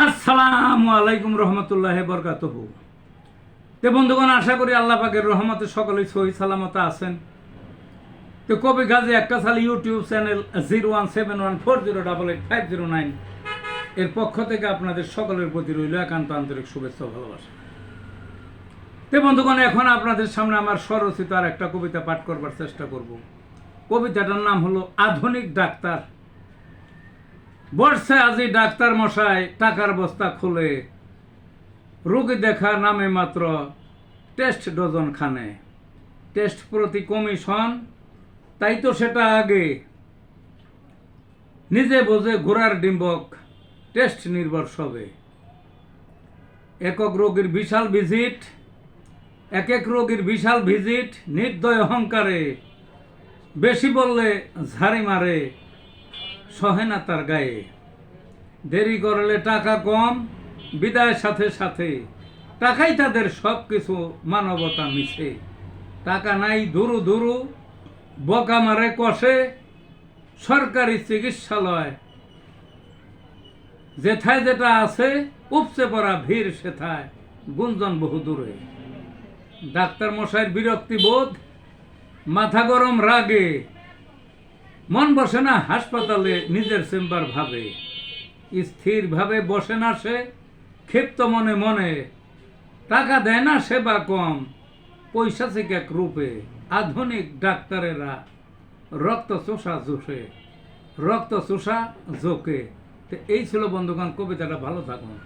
আসসালামু আলাইকুম রহমতুল্লাহ বরকাতুহু। তো বন্ধুগণ, আশা করি আল্লাহ পাকের রহমতে সকলেই সহি সালামতে আছেন। তো কবি গাজী একটা সাল ইউটিউব চ্যানেল 017140885009 এর পক্ষ থেকে আপনাদের সকলের প্রতি রইল একান্ত আন্তরিক শুভেচ্ছা ও ভালোবাসা। তো বন্ধুগণ, এখন আপনাদের সামনে আমার স্বরচিত আর একটা কবিতা পাঠ করবার চেষ্টা করব। কবিতাটার নাম হলো আধুনিক ডাক্তার। বর্ষে আজি ডাক্তার মশাই টাকার বস্তা খুলে, রোগী দেখা নামে মাত্র টেস্ট ডজন খানে। টেস্ট প্রতি কমিশন, তাই তো সেটা আগে নিজে বোঝে ঘোড়ার ডিম্বক টেস্ট নির্ভর সবে। একক রোগীর বিশাল ভিজিট, এক এক রোগীর বিশাল ভিজিট, নির্দয় অহংকারে বেশি বললে ঝাড়ি মারে সহে না তার গায়ে। দেরি করলে টাকা কম, বিদায় সাথে সাথে, টাকাই তাদের সব কিছু, মানবতা মিছে। টাকা নাই দুরু দুরু, বকা মারে কষে, সরকারি চিকিৎসালয় যেথায় যেটা আছে, উপচে পড়া ভিড় সেথায়, গুঞ্জন বহু দূরে। ডাক্তার মশাইয়ের বিরক্তি বোধ, মাথা গরম রাগে, মন বসে না হাসপাতালে নিজের চেম্বার ভাবে। স্থির ভাবে বসে না সে, ক্ষিপ্ত মনে মনে, টাকা দেয় না সেবা কম, পৈশাচিক এক রূপে। আধুনিক ডাক্তারেরা রক্ত চোষা জোশে, রক্ত চোষা জোকে। তো এই ছিল বন্ধুগণ কবিতাটা। ভালো থাকুন।